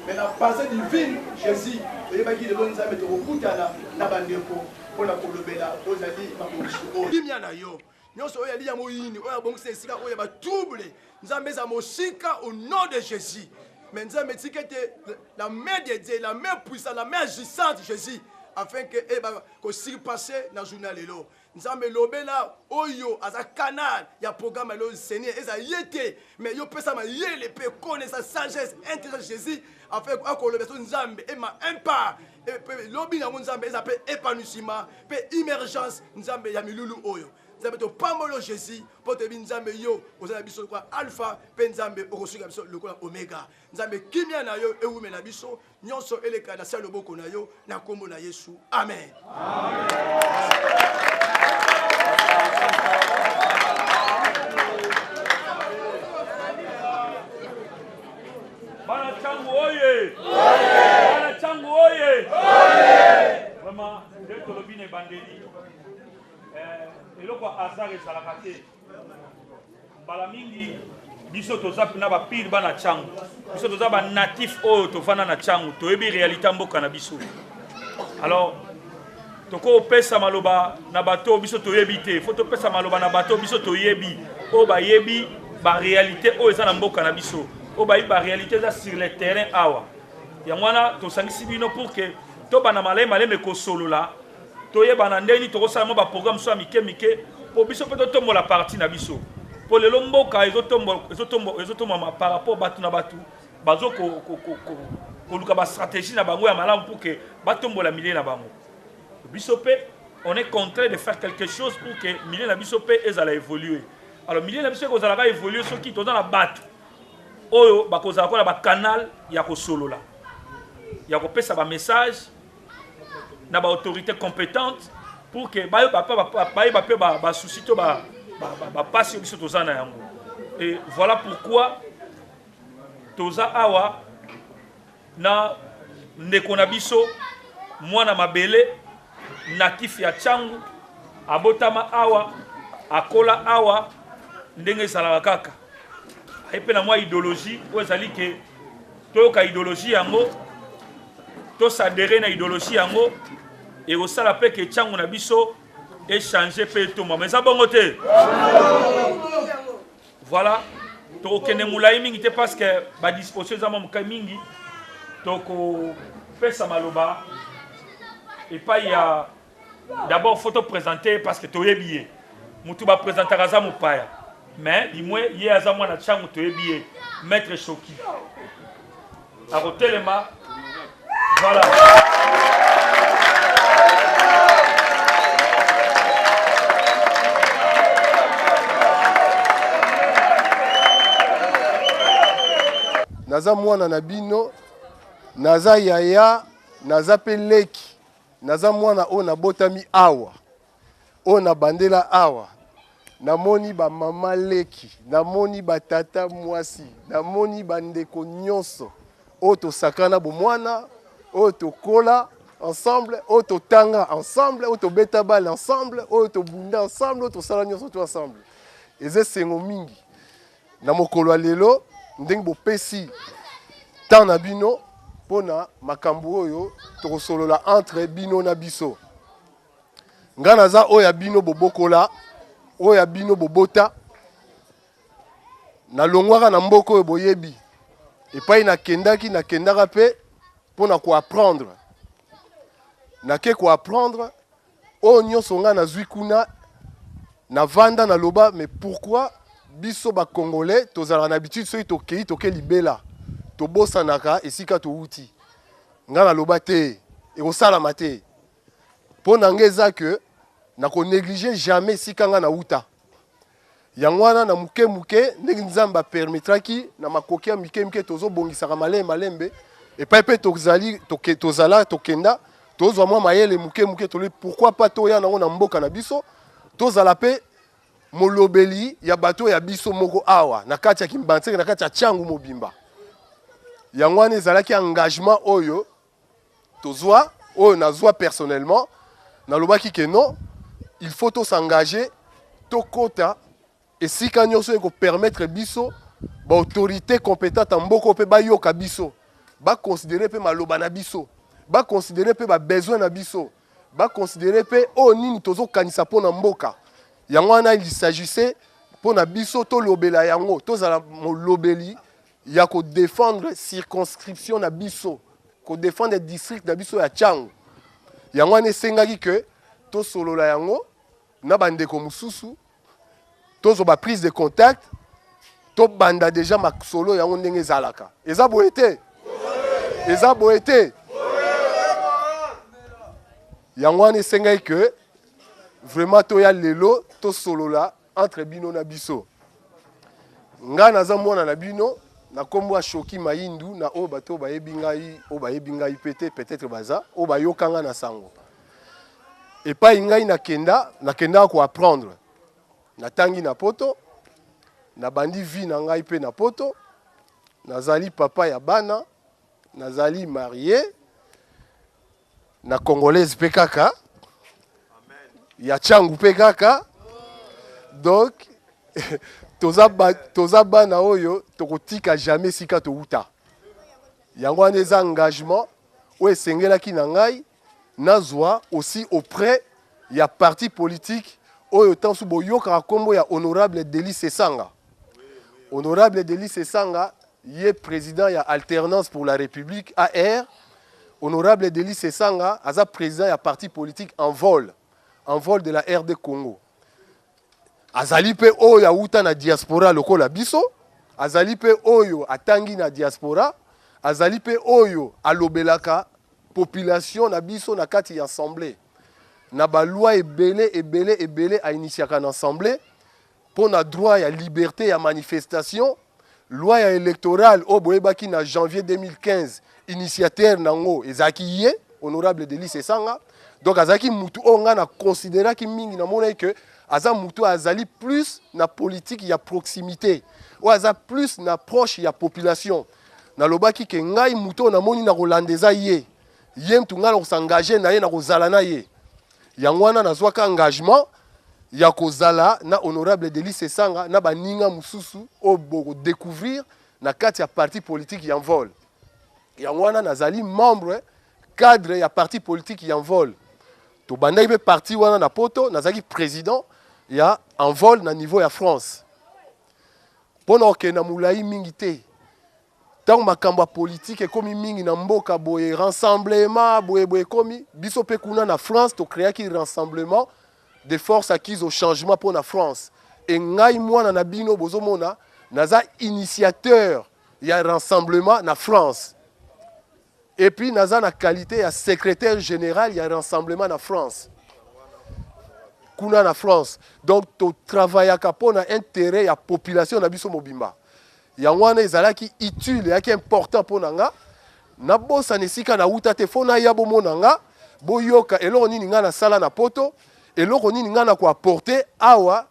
Mais la passé divine, Jésus, et qui de bonnes âmes au bout de la Nabaneko, pour la Colobella, aux alliés, au Dimianayo. Nous sommes allés à Moïne, au bon Sessica, où il y a double. Nous avons mis à Moshika au nom de Jésus. Mais nous avons dit que la main de Dieu, la main puissante, la main agissante de Jésus, afin que s'il passe dans le journal. Nous avons lobé là, Oyo, à un canal, il y a un programme le Seigneur, et ça y était. Mais il peut ça, il peut connaître sa sagesse, intelligence Jésus, afin que le besoin nous avons un pas. Et lobby dans nous avons un épanouissement, immergence, nous avons un loulou Oyo. Nous avons pas mal Jésus, pour te dire nous avons yo, nous avons alpha, puis nous avons le oméga. Nous avons kimia na yo, et vous mettez biso, nous sommes les cas, nous sommes beaucoup na yo, na kombo na Yesu. Amen. Bana changu oye! Bana changu oye! Vraiment, dès que le bin est bandeli, et le quoi hasard et salakate, balamingi, biso toza na ba pire bana changu, biso toza ba natif o tofana na changu, toyebi réalité mboka na biso. Alors, toko pesa maloba na bato biso toyebi te, faut to pesa maloba na bato biso toyebi, o ba yebi ba réalité o eza na mboka na biso. O ba ba réalité ça sur le terrain awa ya mwana to sangisi bino pour que to bana malé ko solo la to ye bana ndeni to ko mo ba programme so mike po biso pe to tombo la partie na biso po le lomboka ezotomba par rapport batu na batu bazo ko luka ba stratégie na bango ya malamu pour que batombo la milieu na bango biso pe on est contraint de faire quelque chose pour que milieu na biso pe ezala évoluer. Alors milieu na biso ko zala évoluer so ki to dans la batu oyo bakozala kola ba canal ya ko solola ya ko pesa ba message na ba autorité compétente pour que ba ba souci to ba passe biso toza na yango. Et voilà pourquoi toza awa na ndeko na biso mwana mabele natif ya changu abotama awa akola awa ndenge salaka kaka. Et puis la moi idéologie, où est-ce que to ka idéologie yango, to s'adhérer na idéologie yango, et au sala pe que changu na biso et changer pe to mais ça bon côté. Voilà, to kene mulai mingi te parce que ba disposition za mamuka mingi, to ko pesa maloba, et pas il y a d'abord photo présenter parce que to yebié, mutu ba présenter raza mupaya. Mais dis-moi, il y a un mois de changu to yebié, maître Choki. À Rotelema, voilà. Naza mwana na bino, naza yaya, naza pe leki, naza mwana o na botami awa, o na bandela awa. Namoni ba mama leki, namoni ba tata mwasi, namoni ba ndeko nyonso, o to sakana bo mwana, o to kola ensemble, o to tanga ensemble, o to beta bal ensemble, o to bunda ensemble, o to sala nyonso to ensemble. Eze sengo mingi. Na mokolo lelo ndenge bo pesi tant na bino pona makambo oyo tokosolola entre bino na biso. Nga naza oya bino bobokola, oya bino bobota, na longwaka na mboko oyo boyebi. Epai nakendaka pe pona ko apprendre. Nake ko apprendre, oyo nyonso nga nazwi kuna na vanda na loba, mais pourquoi biso ba Congolais tozala na habitude soki tokei toke libela tobosanaka esika touti. Nga na loba te ekosalama te. Po na nga eza ke nako négliger jamais esika nga na uta. Yango wana na muke ndenge Nzambe permettraki na makoki ya mike tozo bongisaka malembe epai pe tozala tokenda tozwa mwa mayele muke tole pourquoi pas toya nango na mboka na biso tozala pe molobeli ya bato ya biso moko awa na kati ya Kimbanzeke na kati ya Tchangu mobimba. Yango wana ezalaki engagement oyo tozwa oyo nazwa personnellement na lobaki ke non il faut to s'engager to kota esika nyonso eko permettre biso ba autorité compétente mboko pe ba yoka biso ba considérer pe maloba na biso ba considérer pe ba besoin na biso ba considérer pe o nini tozo kanisa pona mboka. Yango wana il s'agissait pona biso to lobela yango tozala mo lobeli ya ko défendre circonscription na biso ko défendre district na biso ya Tchangu. Yango wana esengaki ke to solola yango na bandeko mususu tozo ba prise de contact to banda déjà makolo yango ndenge zalaka. Eza boete. Eza boete. Yango wana esengaki ke vraiment to ya lelo to solola entre bino na biso. Nga naza mwana na bino na kombo ya Shoki Mayindu na o bato bayebi ngai peut-être baza o bayokanga na sango. Et pas ngai nakenda ko apprendre. Natangi na poto na bandi vie na ngai pe na poto nazali papa ya bana nazali marié na congolaise pe kaka ya Tchangu pe kaka. Donc toza bana oyo tokotika jamais sika to uta. Yango wana eza engagement oyo esengelaki na ngai nazwa aussi auprès ya parti politique oyo tansu boyoka kombo ya honorable Delis Sesanga. Honorable Delis Sesanga ye président ya Alternance pour la République AR. Honorable Delis Sesanga aza président ya parti politique en vol de la RD Congo. Azali pe oyo auta na diaspora lokola biso, azali pe oyo atangi na diaspora, azali pe oyo alobelaka population na biso na kati ya assemblée. Na ba loi ebele a initiaka na assemblée pour na droit ya liberté ya manifestation, loi ya électorale o boyebaki na janvier 2015 initiateur nango ezaki ye honorable Delis Sesanga. Donc azaki mutu o nga na considérer ki mingi na mona que aza mutu azali plus na politique ya proximité ou aza plus na proche ya population. Na lobaki ke ngai mutu na moni na kolandeza ye mtu nga na s'engager na ye na kozala na ye. Yango wana nazwaka engagement ya kozala na honorable Delis Sesanga na baninga mususu o boko découvrir na kati ya parti politique ya vol. Yango wana nazali membre cadre ya parti politique ya vol. To bandai be parti wana na poto nazaki président ya en vol na niveau ya France. Pona okena mulai mingi te. Tant makambo politique ekomi mingi na mboka boye rassemblement boye komi biso pe kuna na France to créer ki rassemblement des forces acquises au changement pour la France. Et ngai mwana na bino bozomona naza initiateur ya rassemblement na France. Et puis naza na qualité ya secrétaire général ya rassemblement na France. Kuna na France. Donc to travaillaka pona intérêt ya population na biso mobimba. Yango wana ezalaki utile yaki important pona nga na bosa nesika na uta te fona ya bomona nga boyoka eloko nini nga na sala na poto eloko nini nga na ko apporter awa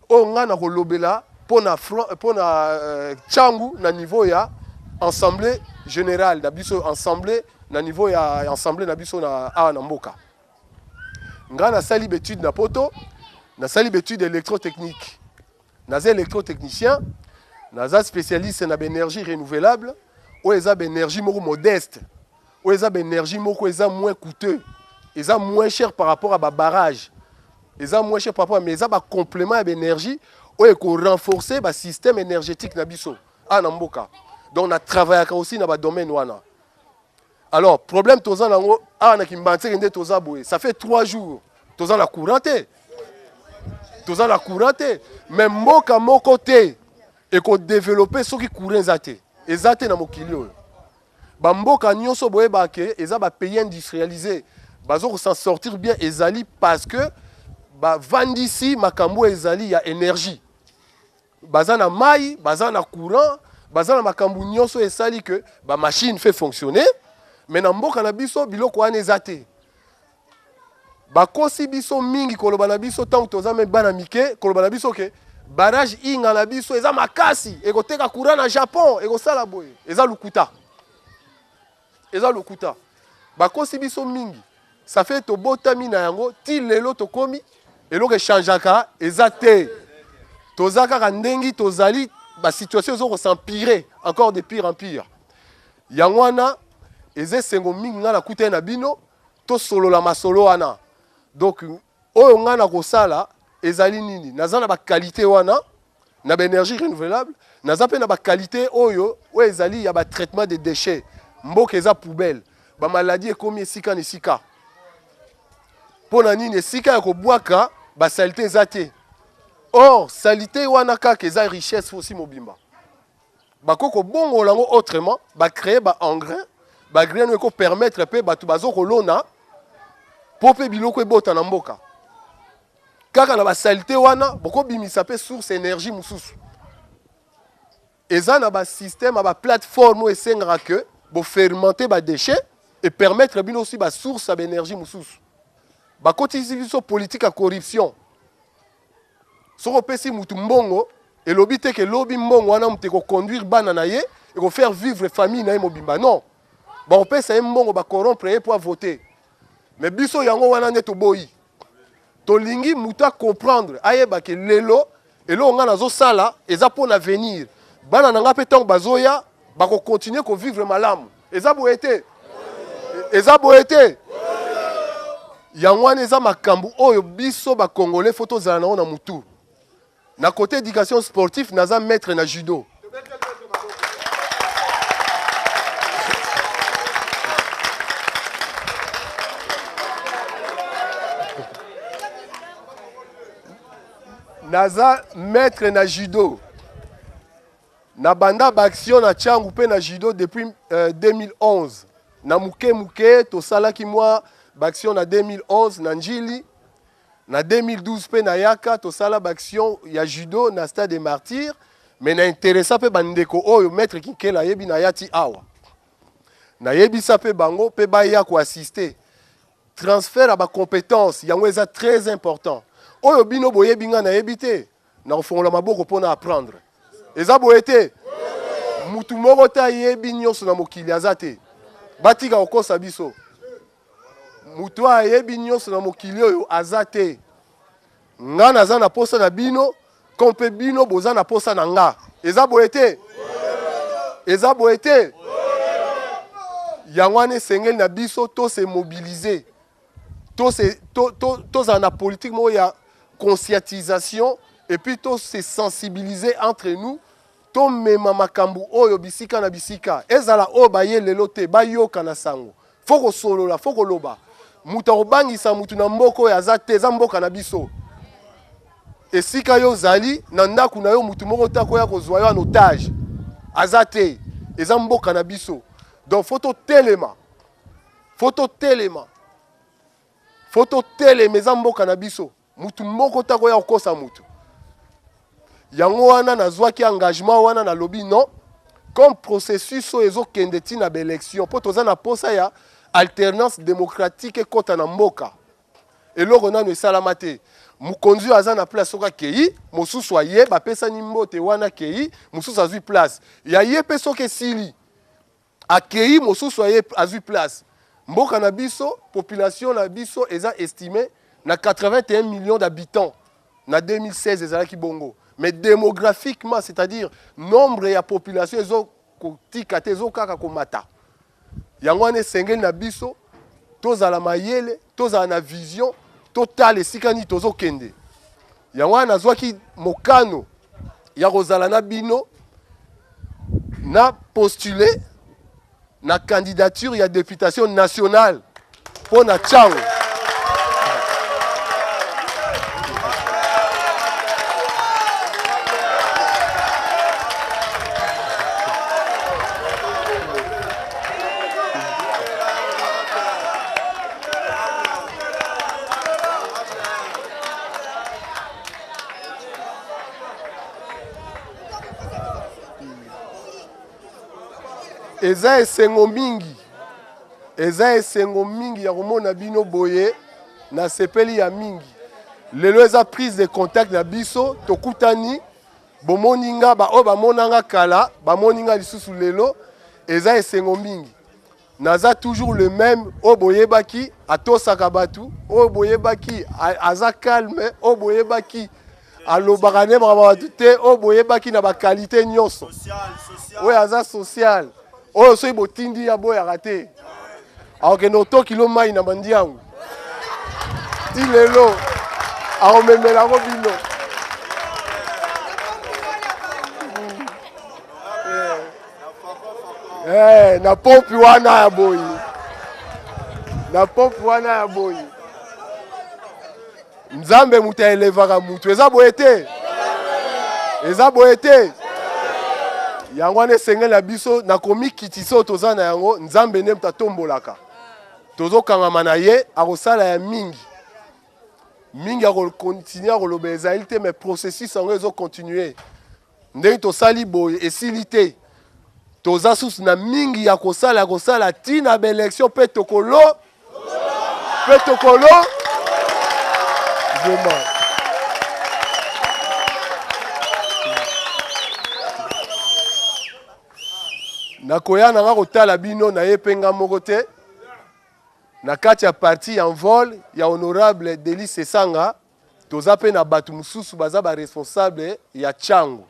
o nga na kolobela pona Tchangu na niveau ya assemblée générale na biso assemblée na niveau ya assemblée na biso na awa na mboka. Nga na sali étude na poto na sali étude électrotechnique. Naza électrotechnicien, naza spécialiste na énergie renouvelable. oyo eza énergie moko modeste, oyo eza énergie moko eza moins coûteux, eza moins cher par rapport à ba barrage, eza moins cher par rapport mais eza ba complément ya énergie oyo ko renforcer ba système énergétique na biso na mboka. Donc on a travaillé aussi dans ba domaine wana. Alors problème toza nango na kimbantseke nde toza boye, ça fait 3 jours toza la courante. Toza la courante, mais mboka moko te et ko développer soki courant ezate. Ezate na mokili oyo. Ba mboka nyonso boye ba ke eza ba pays industrialisé. Bazo s'en sortir bien ezali parce que ba vandisi makambo ezali ya énergie. Baza na mai, baza na courant, baza na makambo nyonso esali que ba machine fait fonctionner, mais na mboka na biso biloko wana ezate. Bakosi biso mingi koloba na biso tant toza me bana mike koloba na biso ke barrage inga na biso eza makasi ekoteka courant na Japon ekosala boye eza lukuta. Eza lukuta. Bakosi biso mingi ça fait to botami na yango ti lelo to komi eloko changeaka eza te. Toza kaka ndengi tozali ba situation zo s'empirer encore de pire en pire. Yango wana eze sengo mingi ngana kuta na bino to solo la masolo wana. Donc oyo ngana kosala ezali nini naza na ba qualité wana na ba énergie renouvelable naza pe na ba qualité oyo ezali ya ba traitement des déchets mboka eza poubelle ba maladie ekomi esika na esika pona nini esika ya kobwaka ba saleté ezate. Or saleté wana kaka eza richesse aussi mobimba bakoko bongo lango autrement ba créer ba engrais ba graine ko permettre pe batu bazoko lona pope biloko ebota na mboka kaka na ba saleté wana boko bimisa pe source énergie mususu eza na ba système ba plateforme esengaka que bo fermenter ba déchets et permettre bino aussi ba source ba énergie mususu ba kotisi biso politique à corruption soko pesi mutu mbongo et lobi te ke lobi mbongo wana mute ko conduire bana na ye et ko faire vivre famille na ye mobimba non ba opesa ye mbongo ba corrompre pour voter. Mais biso yango wana ne to boyi. To lingi muta comprendre ayeba ke lelo elo nga nazo sala eza pour l'avenir. Bana nanga pe tong bazoya bako continuer ko vivre malamu. Eza boete. Eza boete. Yango wana eza makambu oyo biso ba congolais photo zala na mutu. Na côté éducation sportive naza maître na judo. Naza maître na judo. Na banda baction na changu pe na judo depuis 2011. Na muke to sala ki moi baction na 2011 na njili. Na 2012 pe na yaka to sala baction ya judo na stade des martyrs. Mais na intéressa pe bandeko oyo maître Kinkela yebi na yati awa. Na yebi sa pe bango pe ba ya ko assister. Transfert à ba compétence yango eza très important. Oyo bino boyebi nga na yebite na ofongola maboko pona apprendre. Eza boyete mutu moko ta yebi nyonso na mokili azate. Batika okosa biso. Mutu ayebi nyonso na mokili oyo azate. Nga naza na posa na bino, kompe bino boza na posa na nga. Eza boyete. Eza boyete. Yangwane sengeli na biso to se mobiliser. To za na politique mo ya conscientisation et puis to se sensibiliser entre nous to mema makambu oyo bisika na bisika ezala o baye lelo te bayoka na sango foko solola foko loba muta obangisa mutu na mboko ya zate za mboka na biso esika yo zali na ndaku na yo mutu moko tako ya kozwa yo en otage azate eza mboka na biso donc photo telema eza mboka na biso mutu moko tako ya kosa mutu yango wana nazwaki engagement wana na lobi non comme processus so ezokende ti na baélection mpo toza na posa ya alternance démocratique ekota na mboka eloko nano esalama te mokonzi aza na place soki akei mosusu aye bapesani mbote wana akei mosusu azwi place ya ye mpe soki esili akei mosusu aye azwi place mboka na biso population na biso eza estimé na 81 millions d'habitants na 2016 ezalaki bongo mais démographiquement c'est-à-dire nombre ya population ezo kotika te ezokaka komata yango wana esengeli na biso tozala mayele tozala na vision totala esika nini tozokende yango wana nazwaki mokano ya kozala na bino na postulé na candidature ya députation nationale pour na Tchango. Eza esengo mingi ya komona bino boye na sepeli ya mingi lelo eza prise de contact na biso tokutani bomoninga ba o bamonanga kala bamoninga lisusu lelo eza esengo mingi naza toujours le même o boyebaki atosaka batu o boyebaki aza calme o boyebaki alobaka ne batu te o boyebaki na ba qualité nyonso oyo aza social oyo soki botindi ya boyaka te akokende otoki lo mai na bandiangu ti lelo akomemelako bino na pompi wana ya boyi nzambe mutu aelevaka mutu eza boye te yango wana esengeli na biso nakomi kitisa oyo toza na yango nzambe nde mutu atombolaka tozokangama na ye akosala ya mingi akokontinue akoloba ezali te mais processus yango ezokontinue ndenge tosali boye esili te toza susu na mingi ya kosala ntina baélection mpe tokolo vraiment nakoya nanga kotala bino na ye penga moko te na kati ya parti en vol ya honorable Delis Sesanga toza pe na batu mususu baza ba responsable ya Tchango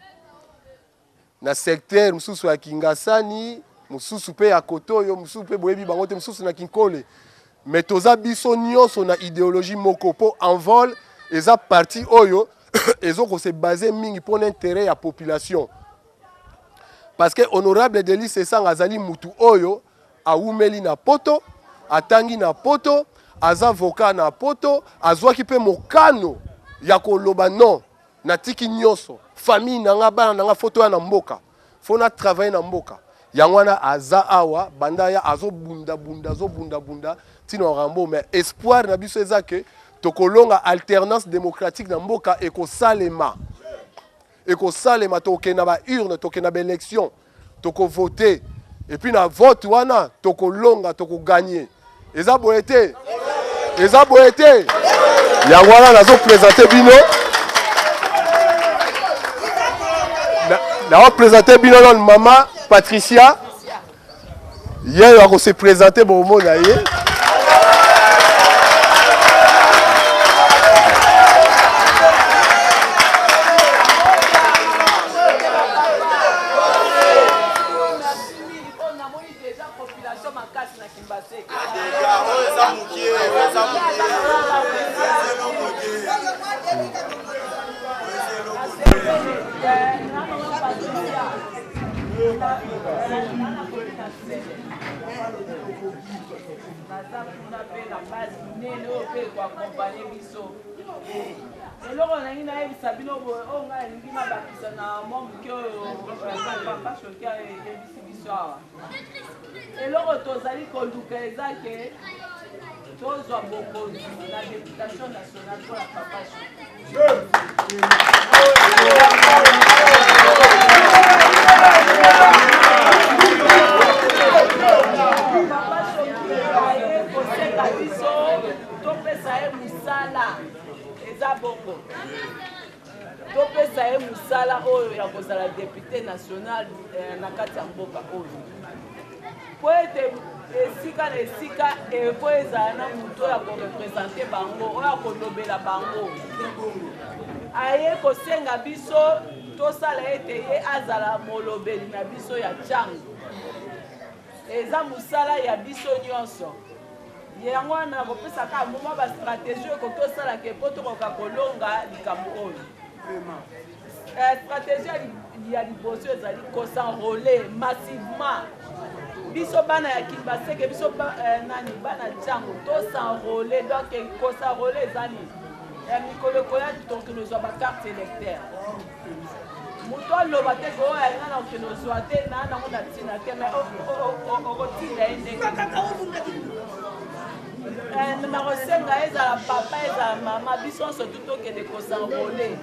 na secteur mususu ya Kingasani mususu pe ya Kotoyo mususu pe boyebi bango te mususu na Kinkole mais toza biso nyonso na idéologie moko po en vol eza parti oyo ezoko se baser mingi pour l'intérêt ya population. Parce que honorable Delis Sesanga azali mutu oyo awumeli na poto atangi na poto aza avocat na poto azwaki pe mokano ya koloba non natiki nyonso famille nanga bana nanga foto ya na mboka fona travailler na mboka yango wana aza awa banda ya azobunda tino rambo mais espoir na biso ezake tokolonga alternance démocratique na mboka ekosalema tokena ba urne tokena ba élection toko voter et puis na vote wana tokolonga toko gagner eza boye te yango wana nazo présenter bino na présenter bino na mama Patricia hier on s'est présenté bon mot na ye eloko tozali koluka ezake tozwa bokonzi na députation nationale pour la papa koseka biso topesa ye musala eza bongo topesa ye musala oyo ya kozala député national na kati ya mboka oyo po ete esika na esika po ezala na moto oyo akorepresente bango oyo akolobela bango aye kosenga biso tosala ete ye azala molobeli na biso ya ntango eza mosala ya biso nyonso yango wana kopesaka moma bastratégie okoki osalaka epo tokoka kolonga likambo oyo stratégie ya liboso ezali kosenrole massivement biso bana ya Kinbaseke biso nani bana ntango tosenrole donc kosenrole ezani mikolo koya tokende ozwa bakarte électeur moto aloba te ko oyo alinga na okende ozwa te na nango na ntina te mai okotinda ye ndenge nakosenga ezala papa ezala mama biso nyonso tu tokende kosenrole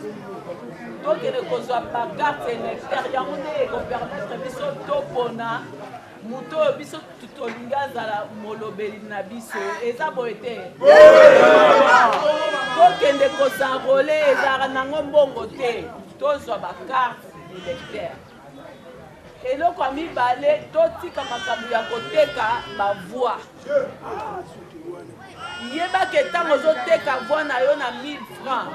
tokende kozwa bakarte électeur yango nde ekopermettre biso topona moto oyo biso tolingi azala molobeli na biso eza boye te tokende kosenrole ezalaka nango mbongo te tozwa bakarte électeur eloko ya mibale totika makambo ya koteka bavoi yebaka ntango ozoteka voi na yo na 1000 francs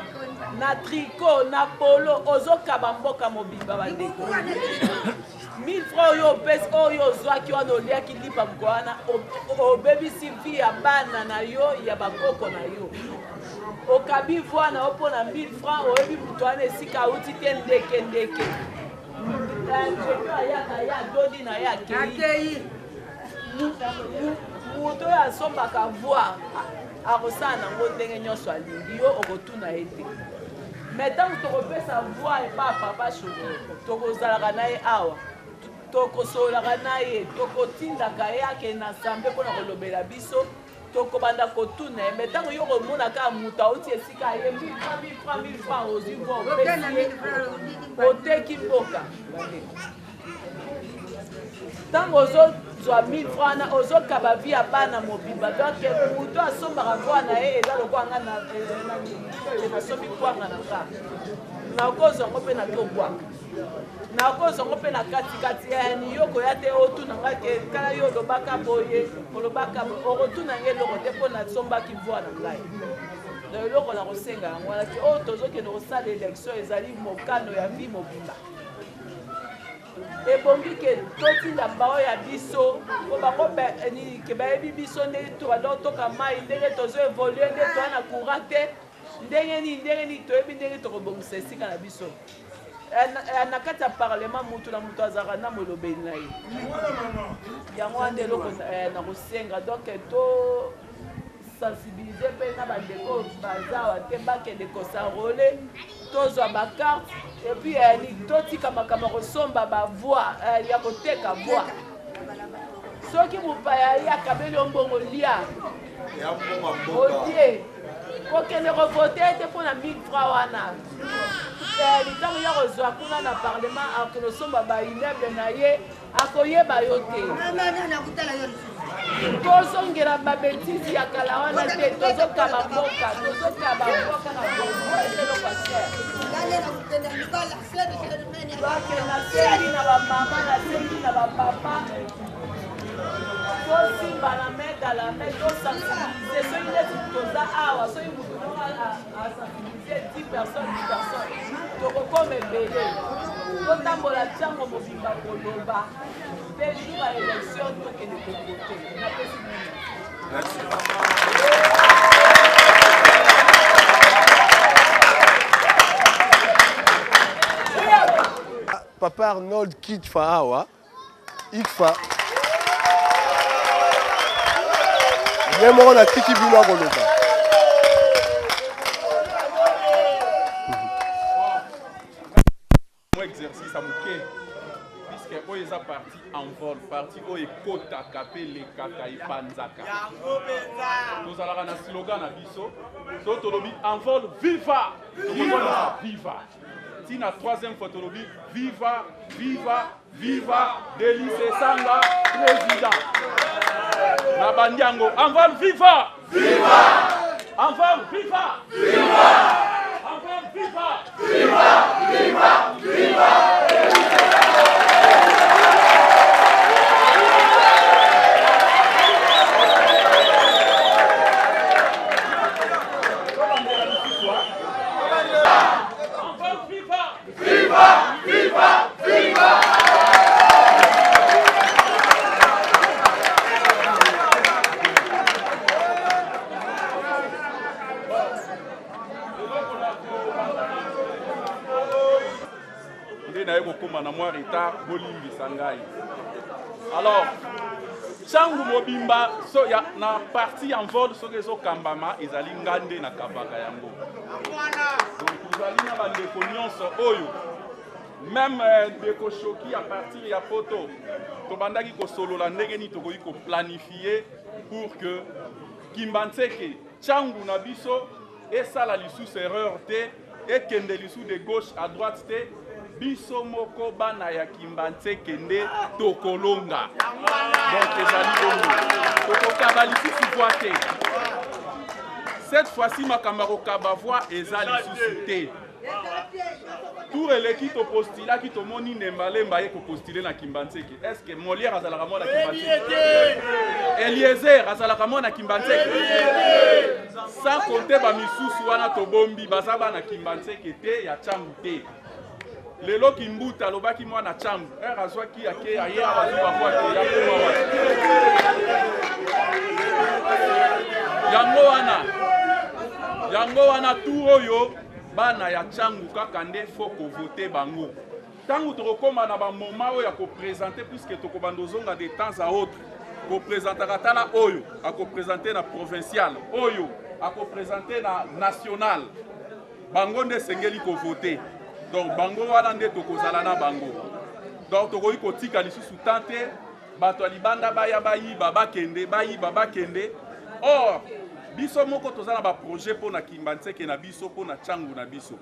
na tricot na polo ozokaba mboka mobimba bandeko 1000 francs oyo opesi oyo ozwaki wana oliaki lipa moko wana obebisi vi ya bana na yo ya bakoko na yo okabi voi na yo mpona 1000 francs oyebi moto wana esika auti te ndeke ayaka ya dodi na ye akei moto oyo asombaka voi akosala nango ndenge nyonso alingi yo okotuna ye te me ntango tokopesa voi epa papa shoko tokozalaka na ye awa tokosolaka na ye tokotindaka ye ake na sambe mpona kolobela biso tokobanda kotuna ye me ntango yo komonaka moto auti esika ye 1000 francs ozwi vo opesi ye oteki mboka ntango ozozwa 1000 francs na ozokaba vi ya bana mobimba donc moto asombaka voi na ye eza lokwanga nasombi kwanga na nga nakozwango mpe na tobwaka nakozwango mpe na katikati yani yo koya te otuna nga ke kala yo olobaka boye olobaka okotuna nga eloko te mpo nasombaki voi na ngai na eloko na kosenga yango wana ke oyo tozokende kosala élection ezali mokano ya vi mobimba ebongi ke totinda mbao ya biso po bango ke bayebi biso ndenge toka mai ndenge tozoevolue nde toya na courant te ndenge nini toyebi ndenge tokobongisa esika na biso na kati ya parlement mutu na mutu azalaka na molobeli na ye yango wana nde eloko na kosenga donc to sensibiliser mpe na bandeko bazawa te bakende kosenrole tozwa bakarte epuis totika makambo kosomba bavoi ya koteka voi soki mopaya ye akabeli yo mbongo lia odie kokende kovote ete mpona 1000 francs wana litango ya kozwa kuna na parlement akosomba baimmeuble na ye akoyeba yo te tozongela babetisi ya kala wana te tozokaba mboka tozokaba mboka na eloko nasengi na bamama nasengi na bapapa tosimba na meta la me tosensibilize soki neti toza awa soki moto noko asensibilize 10 personnes tokokoma ebele totambola ntango mobimba koloba mpe jour ya élection tokende kokote napesi Papa Arnold Kitfa awa ikfa ye moko na tiki bino akoloba exercice à moke puisque oyo eza parti en vol parti oyo ekotaka mpe lekaka epanzaka tozalaka na slogan na biso so tolobi en vol viva tokozala viva ntina troisième fois tolobi viva viva viva Délice Sanga président na bandi yango en vol viva viva en vol viva viva en vol viva viva viva viva Viva! na mwa retard bolimbisa ngai. Alors Changu mobimba so ya na partie en vol so kezo kambama ezali ngande na kabaka yango. Donc ezali na bandeko nyonso oyo même ndeko shoki à partir ya poto to bandaki ko solola ndenge ni tokoki ko planifier pour que Kimbantseke Changu na biso esala lisusu erreur te ekende lisusu de gauche à droite te biso moko bana ya Kimbantseke nde tokolonga. Donc ezali bongo tokokaba lisusu voix te. Cette fois-ci makambo kaba voix ezali lisusu te. Tout eleki to postila ki to moni nembalemba ye ko postuler na Kimbantseke. Est-ce que Molière azalaka mona Kimbantseke? Eliezer azalaka mona Kimbantseke? Sans compter ba misusu wana to bombi bazaba na Kimbantseke te ya Changu te. Lelo Kimbuta lobaki mwana Changu azwaki ake aye abazuba kwa te ya kuma wana. Yango wana tout oyo bana ya Changu kaka nde foko voter bango. Tangu tokoma na ba moment oyo ya ko présenter puisque tokobandozonga de temps à autre. Ko présenter katala oyo, ako présenter na provincial, oyo ako présenter na national. Bango nde sengeli ko voter. Donc bango wana nde tokozala na bango. Donc tokoki kotika lisusu tante bato libanda baya bayi kende. Or biso moko tozala ba projet pour na Kimbantseke na biso pour na Changu na biso.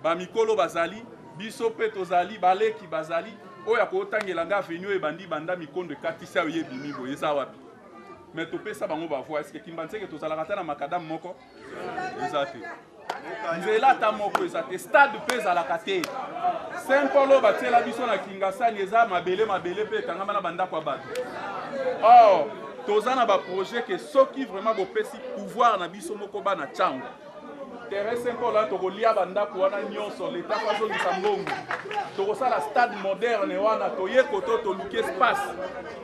Ba mikolo bazali, biso pe tozali baleki bazali, oya ko tangela nga avenue e bandi banda mikondo katisa oyebi mibo yesa wapi. Mais to pesa bango ba voix est-ce que Kimbantseke tozala kata na makadam moko? Ezate. Nzela ta moko ezate stade pesa la kate. Saint-Paulo batela biso na Kingasani eza mabele pe kangama na banda kwa bato. Oh tozana ba projet que soki vraiment bo pesi pouvoir na biso moko ba na Changu. Terrain Saint-Paul là tokolia banda ko wana nyonso l'état fazo ni sambongo. Tokosala stade moderne wana toye koto to luke espace.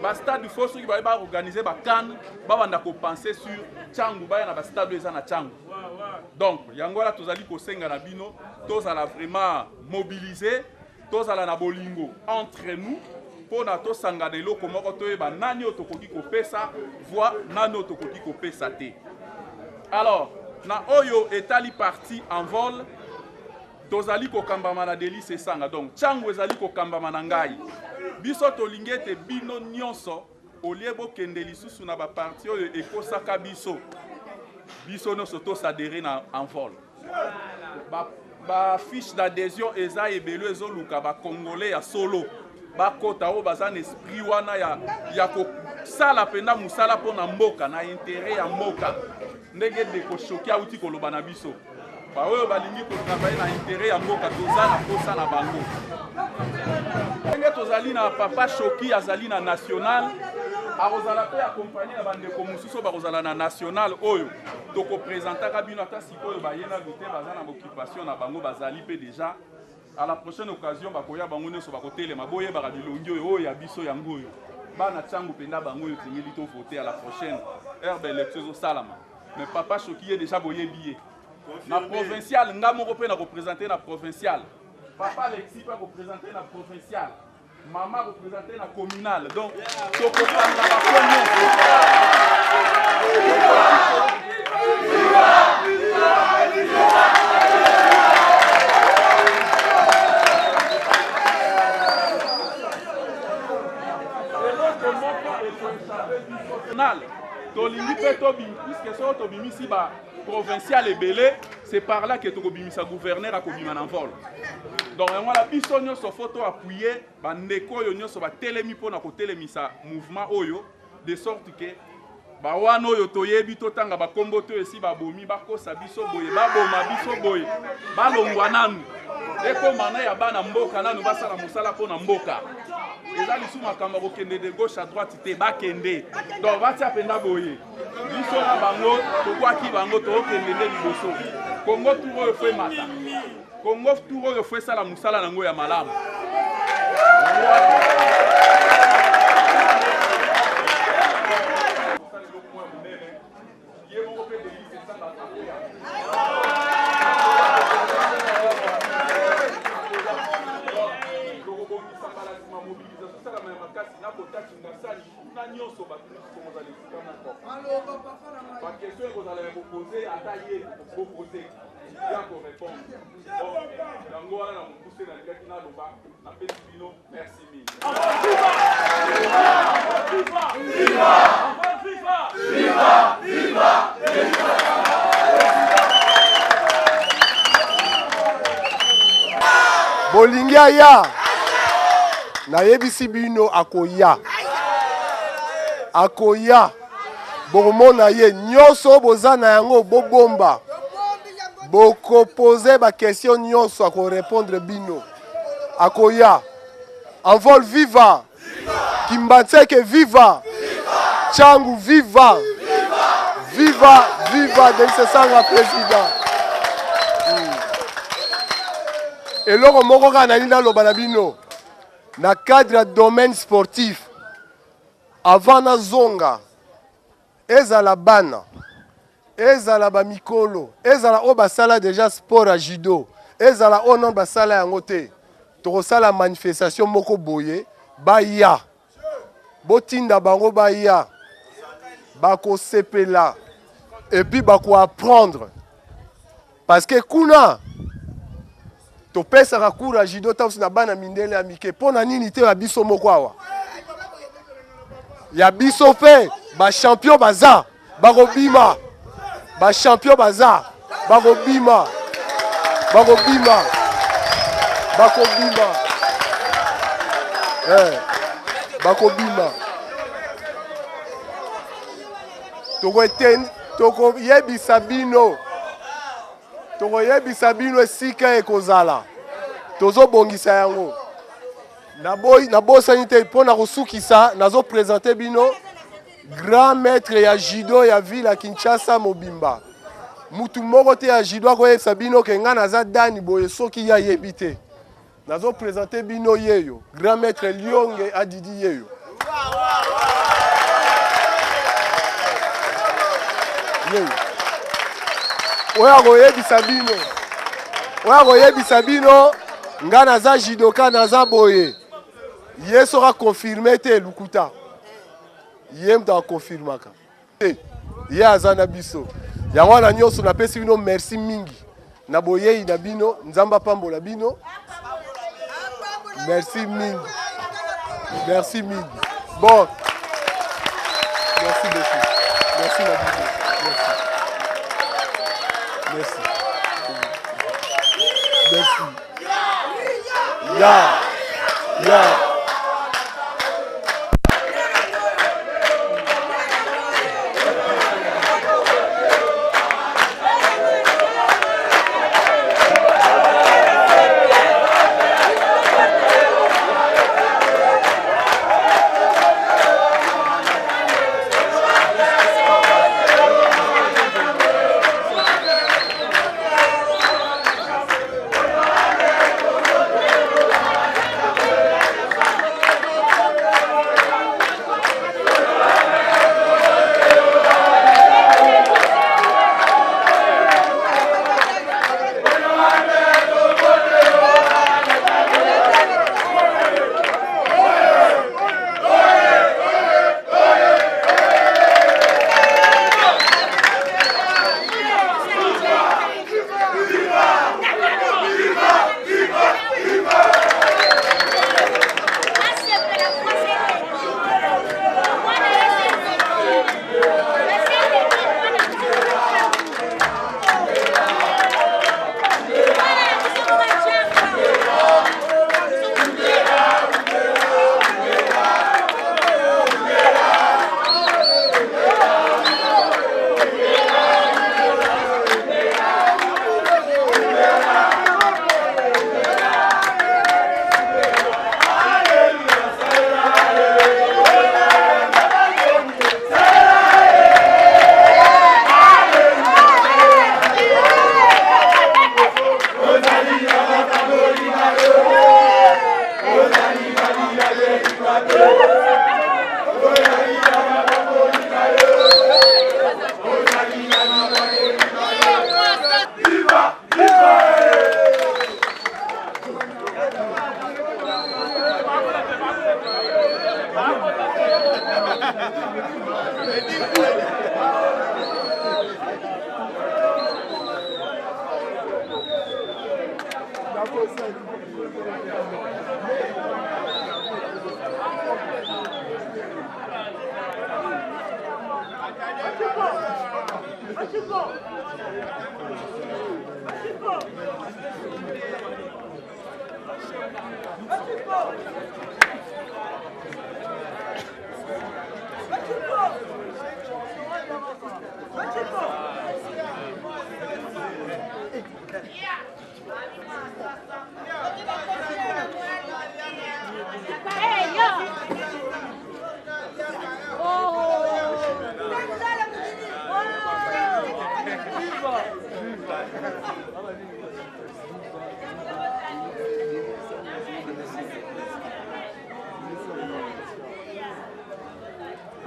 Ba stade foso ki ba organiser ba CAN ba banda ko penser sur Changu ba na ba stade eza na Changu. Donc yangola tozali ko senga na bino tozala vraiment mobiliser tozala na bolingo entre nous. Pona to sangana eloko moko toyeba nani otokoki kopesa voix nani otokoki kopesa te. Alors na oyo etali parti en vol tozali kokambama na Délice Sanga. Donc Changu ezali kokambama na ngai biso tolingete bino nyonso oliebo kende lisusu na ba parti oyo ekosaka biso nyonso tosadere na en vol. Ba fiche d'adhésion eza ebelo ezoluka ba congolais ya solo bakota o bazana esprit wana ya ko sala penda musala pona mboka na intérêt ya mboka ndenge de ko choquer auti ko loba na biso ba oyo balingi ko travailler na intérêt ya mboka tozana posa na bango ndenge tozali na papa Choki azali na national arozala pe accompagner na bandeko mususu barozala na national oyo toko présentaka bino ata sikoyo bayena lute bazana na occupation na bango bazali pe déjà. À la prochaine occasion, bakoya bango nyonso bakotele maboye baka bilongi oyo ya biso yango oyo. Bana Changu penda bango yo tingeli to voter à la prochaine heure d'élection au Salama. Mais papa Choki est déjà boye billet. Na provincial nga moko pe na représenter na provincial. Papa Alexis peut représenter na provincial. Maman représenter na communal. Donc to ko prendre la tolingi pe tobimi puisque so tobimisi ba provincial ebele c'est par là que tokobimisa gouverneur akobima na vol. Donc ngala biso nyonso photo appuyer bandeko oyo nyonso batelemi mpona kotelemisa mouvement oyo de sorte que ba wana oyo toyebi totanga bakombo to esi babomi bakosa biso boye baboma biso boye balongwa nanu ekoma na ya bana mboka nanu basala mosala mpona mboka. Eza lisu makambo kokende de gauche à droite te bakende. Donc batia penda boye. Biso na bango tokwaki bango tokende nde liboso. Kongo turo yo fwe mata. Kongo turo yo fwe sala musala nango ya malamu. wana nyonso bato nyonso kozala esika moko baquestion ekozala kopose ata ye kopose ya korépondre yango wana na mokuse nalingaki naloba napesi bino merci mingi. bolingi aya nayebisi bino akoya bokomona ye nyonso boza na yango bobomba bokopose bakestion nyonso akorépondre bino akoya Envol viva Kimbatseke viva Changu viva viva Denis Sanga président eloko moko kaka nali naloba na bino na cadre ya domaine sportif avant nazonga ezala bana ezala bamikolo ezala oyo basala déjà sport ya judo ezala oyo non basala yango te tokosala manifestation moko boye baya botinda bango baya bakosepela et puis bakoapprendre parce que kuna topesaka cours ya judo tabusi na bana mindele ya mike mpo na nini te ya biso moko awa ya biso mpe bachampion baza bakobima bachampion baza bakobima tokoyebisa bino esika ekozala tozobongisa yango nabosani te mpo na kosukisa nazopresente bino grand maître ya judo ya ville ya Kinshasa mobimba mutu moko te ya judo akoyebisa bino ke nga naza dani boye soki ya yebi te nazopresente bino yeyo grand maître Lionge Adidi yeyo oya koyebisa bino nga naza judoka naza boye ye soka confirme te lukuta ye mta confirmaka ye aza na biso yango wana nyonso napesi bino merci mingi na boyei na bino nzamba pambola bino merci mingi bon merci beaucoup merci na bino merci ya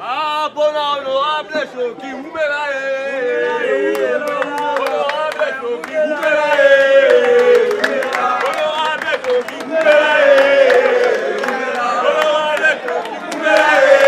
Ah, bon honorable Choki Moumelae. Honorable Choki Moumelae. Honorable Choki Moumelae. Honorable Choki Moumelae.